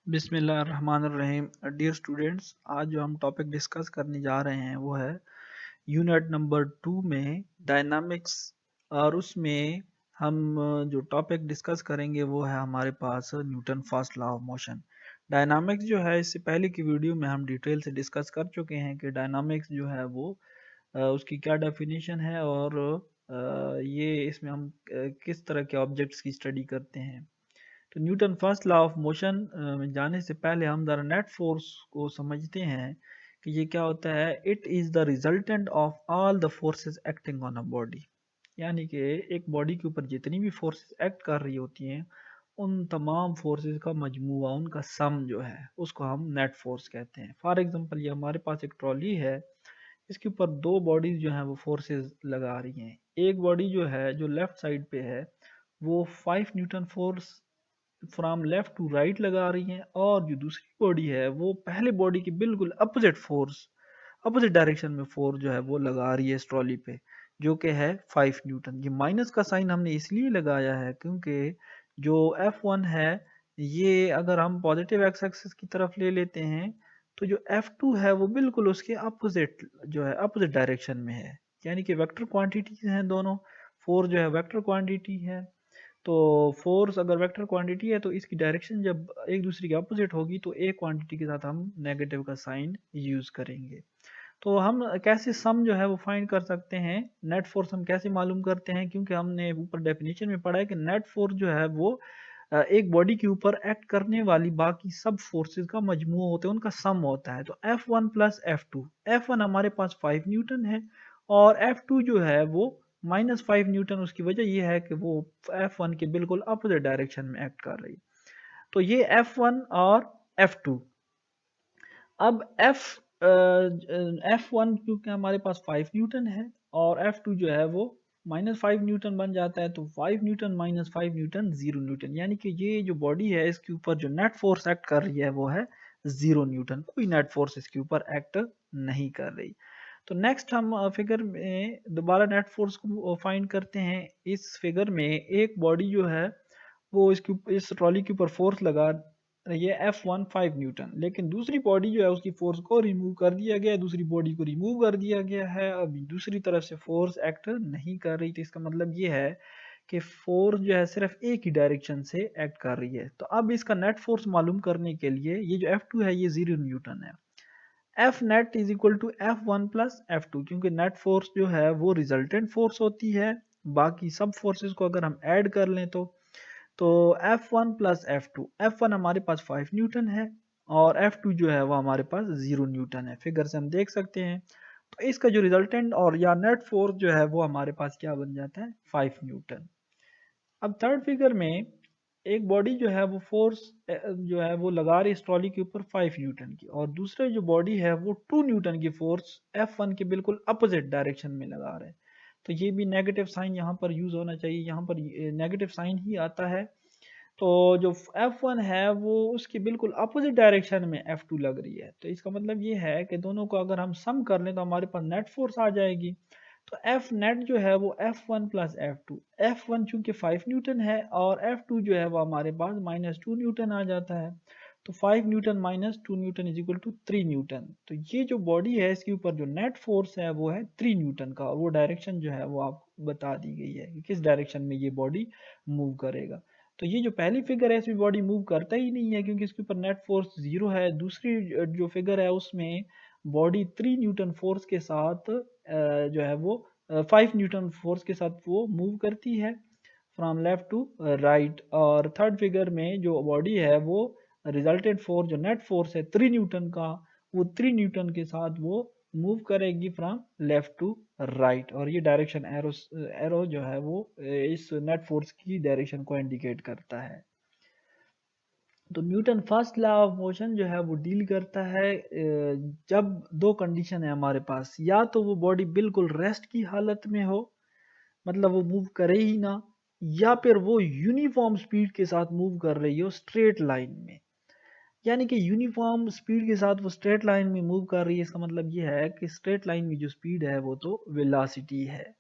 बिस्मिल्लाहिर्रहमानिर्रहीम। Dear students, आज जो हम टॉपिक डिस्कस करने जा रहे हैं वो है यूनिट नंबर 2 में डायनामिक्स। और उसमें हम जो टॉपिक डिस्कस करेंगे वो है हमारे पास Newton first law of motion. Dynamics जो है इससे पहले की वीडियो में हम डिटेल से डिस्कस कर चुके हैं कि डायनामिक्स जो है वो उसकी क्या डेफिनेशन है और ये इसमें हम किस तरह के ऑब्जेक्ट्स की स्टडी करते हैं। तो Newton first law of motion में जाने से पहले हम ज़रा नेट फोर्स को समझते हैं कि ये क्या होता है। It is the resultant of all the forces acting on a body. यानी कि एक बॉडी के ऊपर जितनी भी फोर्सेस एक्ट कर रही होती हैं उन तमाम फोर्सेस का मजमूआ, उनका सम जो है उसको हम नेट फोर्स कहते हैं। फॉर एग्जांपल ये हमारे पास एक ट्रॉली है, इसके ऊपर दो बॉडीज जो हैं वो फोर्सेस लगा रही हैं। एक बॉडी जो है जो लेफ्ट साइड पे है वो 5 newton force from left to right लगा रही हैं, और जो दूसरी बॉडी है वो पहले बॉडी की बिल्कुल अपोजिट फोर्स, अपोजिट डायरेक्शन में फोर्स जो है वो लगा रही है इस ट्रॉली पे, जो कि है 5 न्यूटन। ये माइनस का साइन हमने इसलिए लगाया है क्योंकि जो F1 है ये अगर हम पॉजिटिव एक्स एक्सिस की तरफ ले लेते हैं तो जो F2 है वो बिल्कुल उसके अपोजिट जो है अपोजिट डायरेक्शन में है। यानी कि वेक्टर क्वांटिटीज हैं दोनों। फोर्स जो है वेक्टर क्वांटिटी है, तो फोर्स अगर वेक्टर क्वांटिटी है तो इसकी डायरेक्शन जब एक दूसरे के अपोजिट होगी तो एक क्वांटिटी के साथ हम नेगेटिव का साइन यूज करेंगे। तो हम कैसे सम जो है वो फाइंड कर सकते हैं, नेट फोर्स हम कैसे मालूम करते हैं, क्योंकि हमने ऊपर डेफिनेशन में पढ़ा है कि नेट फोर्स जो है वो एक बॉडी के ऊपर एक्ट करने वाली बाकी सब फोर्सेस का मजमू होता है, उनका सम होता है। तो F1 प्लस F2, F1 हमारे पास 5 न्यूटन है और F2 जो है वो -5 न्यूटन। उसकी वजह यह है कि वो F1 के बिल्कुल अपोजिट डायरेक्शन में एक्ट कर रही है। तो ये F1 और F2। अब F1 क्योंकि हमारे पास 5 न्यूटन है और F2 जो है वो -5 न्यूटन बन जाता है, तो 5 न्यूटन माइनस 5 न्यूटन 0 न्यूटन, यानी कि ये जो बॉडी है इसके ऊपर जो नेट फोर्स एक्ट कर रही है वो है 0 न्यूटन। कोई नेट फोर्स इसके ऊपर एक्ट नहीं कर रही। तो नेक्स्ट हम फिगर में दोबारा नेट फोर्स को फाइंड करते हैं। इस फिगर में एक बॉडी जो है वो इस ट्रॉली के ऊपर फोर्स लगा ये F1 5 न्यूटन, लेकिन दूसरी बॉडी जो है उसकी फोर्स को रिमूव कर दिया गया है, दूसरी बॉडी को रिमूव कर दिया गया है। अब दूसरी तरफ से फोर्स एक्ट नहीं कर रही, तो इसका मतलब ये है कि फोर्स जो है सिर्फ एक ही डायरेक्शन से एक्ट कर रही है। तो अब इसका नेट फोर्स मालूम करने के लिए ये जो F2 है ये 0 न्यूटन है। F net is equal to F1 plus F2, क्योंकि नेट फोर्स जो है वो रिजल्टेंट फोर्स होती है। बाकी सब फोर्सेस को अगर हम ऐड कर लें तो F1 प्लस F2, F1 हमारे पास 5 न्यूटन है और F2 जो है वो हमारे पास 0 न्यूटन है। फिगर से हम देख सकते हैं। तो इसका जो रिजल्टेंट और या नेट फोर्स जो है वो हमारे पास क्या बन जाता है, 5 न्यूटन। अब थर्ड फिगर में एक बॉडी जो है वो फोर्स जो है वो लगा रही है इस ट्रॉली के ऊपर 5 न्यूटन की, और दूसरे जो बॉडी है वो 2 न्यूटन की फोर्स F1 के बिल्कुल अपोजिट डायरेक्शन में लगा रहे हैं। तो ये भी नेगेटिव साइन यहाँ पर यूज होना चाहिए, यहाँ पर नेगेटिव साइन ही आता है। तो जो F1 है वो उसकी बिल्कुल अपोजिट डायरेक्शन में F2 लग रही है। तो इसका मतलब ये है कि दोनों को अगर हम सम कर लें तो हमारे पास नेट फोर्स आ जाएगी। तो F नेट जो है वो F1 प्लस F2, F1 चूंकि 5 न्यूटन है और F2 जो है वो हमारे पास -2 न्यूटन आ जाता है। तो 5 newton minus 2 newton is equal to 3 newton. तो ये जो बॉडी है इसके ऊपर जो नेट फोर्स है वो है 3 न्यूटन का, और वो डायरेक्शन जो है वो आपको बता दी गई है कि किस डायरेक्शन में ये बॉडी मूव करेगा। तो ये जो पहली फिगर है इसमें बॉडी मूव करता ही नहीं है क्योंकि इसके ऊपर नेट फोर्स 0 है। दूसरी जो फिगर है उसमें बॉडी 3 न्यूटन फोर्स के साथ जो है वो 5 न्यूटन फोर्स के साथ वो मूव करती है फ्रॉम लेफ्ट टू राइट। और थर्ड फिगर में जो बॉडी है वो रिजल्टेंट फोर्स जो नेट फोर्स है 3 न्यूटन का, वो 3 न्यूटन के साथ वो मूव करेगी फ्रॉम लेफ्ट टू राइट। और ये डायरेक्शन एरो जो है वो इस नेट फोर्स की डायरेक्शन को इंडिकेट करता है। तो Newton first law of motion जो है वो डील करता है जब दो कंडीशन है हमारे पास, या तो वो बॉडी बिल्कुल रेस्ट की हालत में हो, मतलब वो मूव करे ही ना, या फिर वो यूनिफॉर्म स्पीड के साथ मूव कर रही हो स्ट्रेट लाइन में। यानी कि यूनिफॉर्म स्पीड के साथ वो स्ट्रेट लाइन में मूव कर रही है, इसका मतलब ये है कि स्ट्रेट लाइन में जो स्पीड है वो तो वेलोसिटी है।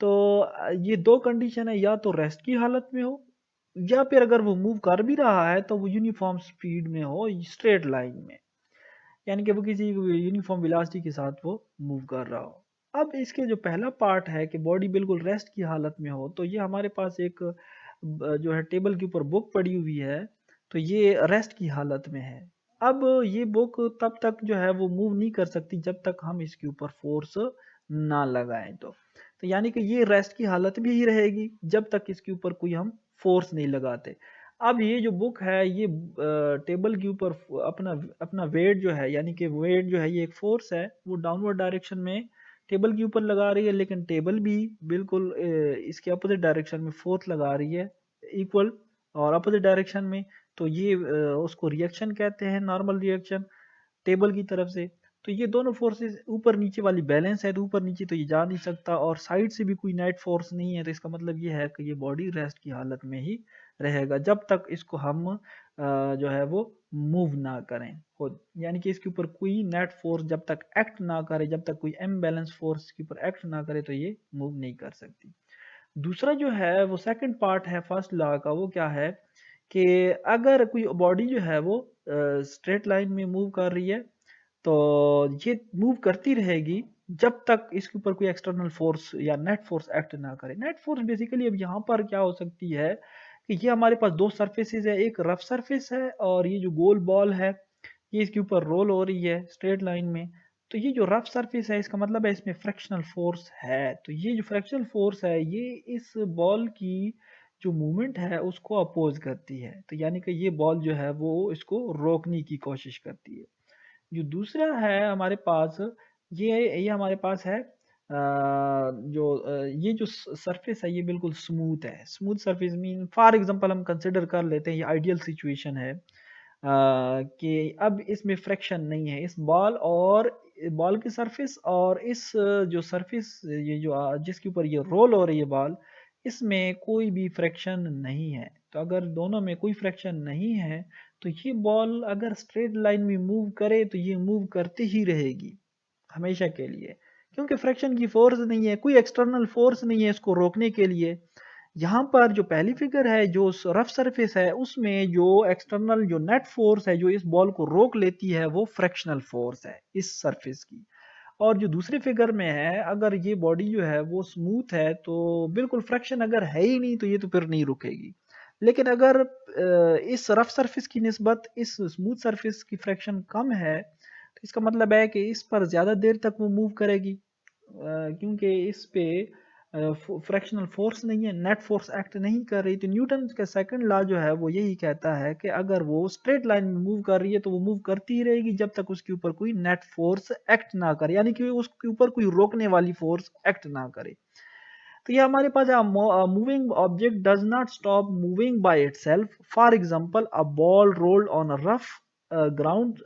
तो ये दो कंडीशन है, या तो रेस्ट की हालत में हो या फिर अगर वो मूव कर भी रहा है तो वो यूनिफॉर्म स्पीड में हो, स्ट्रेट लाइन में, यानी कि वो किसी यूनिफॉर्म वेलोसिटी के साथ वो मूव कर रहा हो। अब इसके जो पहला पार्ट है कि बॉडी बिल्कुल रेस्ट की हालत में हो, तो ये हमारे पास एक जो है टेबल के ऊपर बुक पड़ी हुई है, तो ये रेस्ट की हालत में है। अब ये बुक तब तक जो है वो मूव नहीं कर सकती जब तक हम इसके ऊपर फोर्स ना लगाएं। तो यानी कि ये रेस्ट की हालत भी ही रहेगी जब तक इसके ऊपर कोई हम फोर्स नहीं लगाते। अब ये जो बुक है ये टेबल के ऊपर अपना अपना वेट जो है, यानी कि वेट जो है ये एक फोर्स है, वो डाउनवर्ड डायरेक्शन में टेबल के ऊपर लगा रही है, लेकिन टेबल भी बिल्कुल इसके अपोजिट डायरेक्शन में फोर्स लगा रही है इक्वल और अपोजिट डायरेक्शन में। तो ये उसको रिएक्शन कहते हैं, नॉर्मल रिएक्शन टेबल की तरफ से। तो ये दोनों फोर्सेस ऊपर नीचे वाली बैलेंस है, तो ऊपर नीचे तो ये जा नहीं सकता और साइड से भी कोई नेट फोर्स नहीं है, तो इसका मतलब ये है कि ये बॉडी रेस्ट की हालत में ही रहेगा जब तक इसको हम जो है वो मूव ना करें हो, यानी कि इसके ऊपर कोई नेट फोर्स जब तक एक्ट ना करे, जब तक कोई इम्बैलेंस फोर्स के ऊपर एक्ट ना करे, तो ये मूव नहीं कर सकती। दूसरा जो है वो सेकंड पार्ट है फर्स्ट लॉ का, वो क्या है कि अगर कोई बॉडी जो है वो स्ट्रेट लाइन में मूव कर रही है, तो ये मूव करती रहेगी जब तक इसके ऊपर कोई एक्सटर्नल फोर्स या नेट फोर्स एक्ट ना करे। नेट फोर्स बेसिकली अब यहाँ पर क्या हो सकती है कि ये हमारे पास दो सरफेसेस है, एक रफ सरफेस है और ये जो गोल बॉल है ये इसके ऊपर रोल हो रही है स्ट्रेट लाइन में। तो ये जो रफ सरफेस है इसका मतलब है इसमें फ्रैक्शनल फोर्स है, तो ये जो फ्रैक्शनल फोर्स है ये इस बॉल की जो मूवमेंट है उसको अपोज करती है, तो यानी कि ये बॉल जो है वो इसको रोकने की कोशिश करती है। जो दूसरा है हमारे पास, ये हमारे पास है ये जो सरफेस है ये बिल्कुल स्मूथ है। Smooth surface mean for example हम कंसिडर कर लेते हैं, ये आइडियल सिचुएशन है कि अब इसमें फ्रैक्शन नहीं है, इस बॉल और बॉल की सरफेस और इस जो सरफेस ये जो जिसके ऊपर ये रोल हो रही है बॉल, इसमें कोई भी फ्रैक्शन नहीं है। तो अगर दोनों में कोई फ्रैक्शन नहीं है तो ये बॉल अगर स्ट्रेट लाइन में मूव करे तो ये मूव करती ही रहेगी हमेशा के लिए, क्योंकि फ्रैक्शन की फोर्स नहीं है, कोई एक्सटर्नल फोर्स नहीं है इसको रोकने के लिए। यहाँ पर जो पहली फिगर है जो रफ सरफेस है उसमें जो एक्सटर्नल जो नेट फोर्स है जो इस बॉल को रोक लेती है वो फ्रैक्शनल फोर्स है इस सरफेस की। और जो दूसरी फिगर में है अगर ये बॉडी जो है वो स्मूथ है तो बिल्कुल फ्रैक्शन अगर है ही नहीं तो ये तो फिर नहीं रुकेगी। लेकिन अगर इस रफ सरफेस की निस्बत इस स्मूथ सरफेस की फ्रैक्शन कम है तो इसका मतलब है कि इस पर ज़्यादा देर तक वो मूव करेगी, क्योंकि इस पे फ्रैक्शनल फोर्स नहीं है, नेट फोर्स एक्ट नहीं कर रही। तो न्यूटन का सेकंड लॉ जो है वो यही कहता है कि अगर वो स्ट्रेट लाइन में मूव कर रही है तो वो मूव करती ही रहेगी जब तक उसके ऊपर कोई नेट फोर्स एक्ट ना करे, यानी कि उसके ऊपर कोई रोकने वाली फोर्स एक्ट ना करे। तो ये हमारे पास है moving object does not stop moving by itself. For example a ball rolled on a rough ground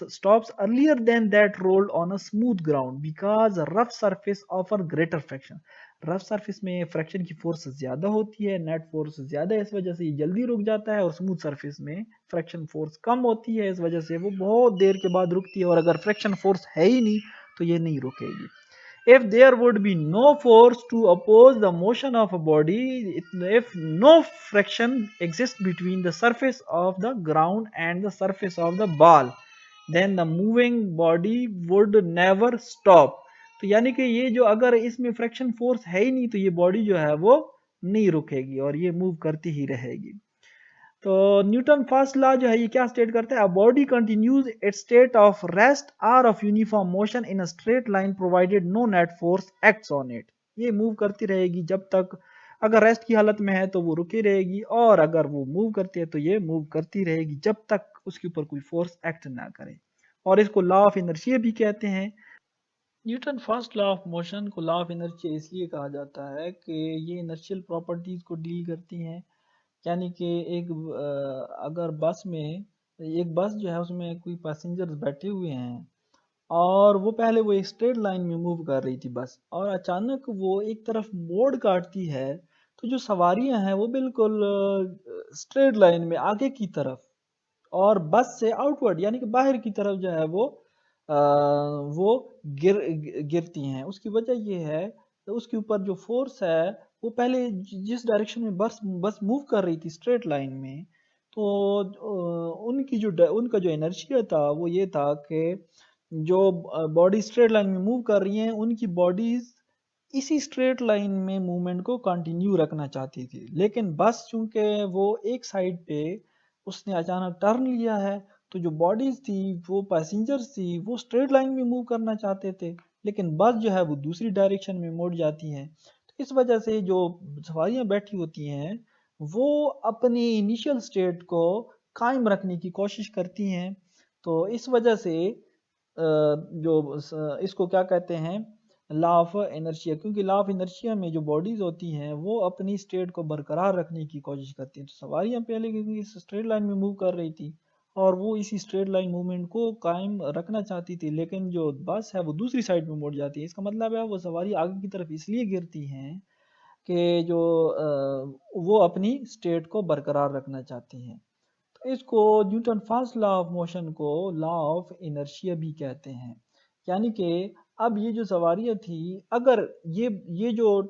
stops earlier than that rolled on a smooth ground because rough surface offer greater friction। Rough surface में fraction की force ज्यादा होती है, net force ज्यादा है, इस वजह से ये जल्दी रुक जाता है, और स्मूथ सरफेस में फ्रैक्शन फोर्स कम होती है, इस वजह से वो बहुत देर के बाद रुकती है, और अगर फ्रैक्शन फोर्स है ही नहीं तो ये नहीं रुकेगी। If there would be no force to oppose the motion of a body, if no friction exists between the surface of the ground and the surface of the ball, then the moving body would never stop। तो यानी कि ये जो अगर इसमें fraction force है ही नहीं तो ये बॉडी जो है वो नहीं रुकेगी और ये मूव करती ही रहेगी। तो न्यूटन फर्स्ट लॉ जो है ये क्या स्टेट करता है, a body continues its state of rest or of uniform motion in a straight line provided no net force acts on it. ये मूव करती रहेगी जब तक, अगर रेस्ट की हालत में है तो वो रुकी रहेगी, और अगर वो मूव करती है तो ये मूव करती रहेगी जब तक उसके ऊपर कोई फोर्स एक्ट ना करे, और इसको लॉ ऑफ इनर्शिया भी कहते हैं। Newton first law of motion को लॉ ऑफ इनर्शिया इसलिए कहा जाता है कि ये इनर्शियल प्रॉपर्टीज को डील करती हैं। यानी कि एक अगर बस में, एक बस जो है उसमें कोई पैसेंजर्स बैठे हुए हैं और वो पहले वो एक स्ट्रेट लाइन में मूव कर रही थी बस, और अचानक वो एक तरफ मोड़ काटती है, तो जो सवारियां हैं वो बिल्कुल स्ट्रेट लाइन में आगे की तरफ और बस से आउटवर्ड यानी कि बाहर की तरफ जो है वो गिरती हैं। उसकी वजह ये है तो उसके ऊपर जो फोर्स है वो पहले जिस डायरेक्शन में बस बस मूव कर रही थी स्ट्रेट लाइन में, तो उनका जो इनर्शिया था वो ये था कि जो बॉडी स्ट्रेट लाइन में मूव कर रही हैं उनकी बॉडीज इसी स्ट्रेट लाइन में मूवमेंट को कंटिन्यू रखना चाहती थी, लेकिन बस चूंकि वो एक साइड पे उसने अचानक टर्न लिया है, तो जो बॉडीज थी वो पैसेंजर्स थी वो स्ट्रेट लाइन में मूव करना चाहते थे, लेकिन बस जो है वो दूसरी डायरेक्शन में मुड़ जाती है। तो इस वजह से जो सवारियां बैठी होती हैं वो अपनी इनिशियल स्टेट को कायम रखने की कोशिश करती हैं। तो इस वजह से इसको क्या कहते हैं, लॉ ऑफ इनर्शिया, क्योंकि लॉ ऑफ इनर्शिया में जो बॉडीज होती हैं वो अपनी स्टेट को बरकरार रखने की कोशिश करती हैं। तो सवारियां पहले क्योंकि इस स्ट्रेट लाइन में मूव कर रही थी और वो इसी स्ट्रेट लाइन मूवमेंट को कायम रखना चाहती थी, लेकिन जो बस है वो दूसरी साइड में मुड़ जाती है। इसका मतलब है वो सवारी आगे की तरफ इसलिए गिरती हैं कि वो अपनी स्टेट को बरकरार रखना चाहती हैं। तो इसको Newton first law of motion को लॉ ऑफ इनर्शिया भी कहते हैं। यानी कि अब ये जो सवारियां थी, अगर ये जो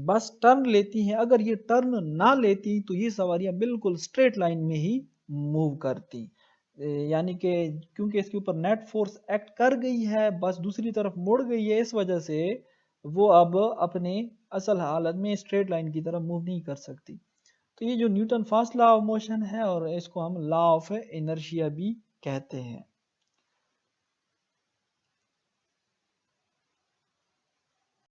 बस टर्न लेती हैं, अगर ये टर्न ना लेती तो ये सवारियां बिल्कुल स्ट्रेट लाइन में ही मूव करती। यानी कि क्योंकि इसके ऊपर नेट फोर्स एक्ट कर गई है, बस दूसरी तरफ मुड़ गई है, इस वजह से वो अब अपने असल हालत में स्ट्रेट लाइन की तरफ मूव नहीं कर सकती। तो ये जो Newton first law of motion है और इसको हम लॉ ऑफ इनर्शिया भी कहते हैं।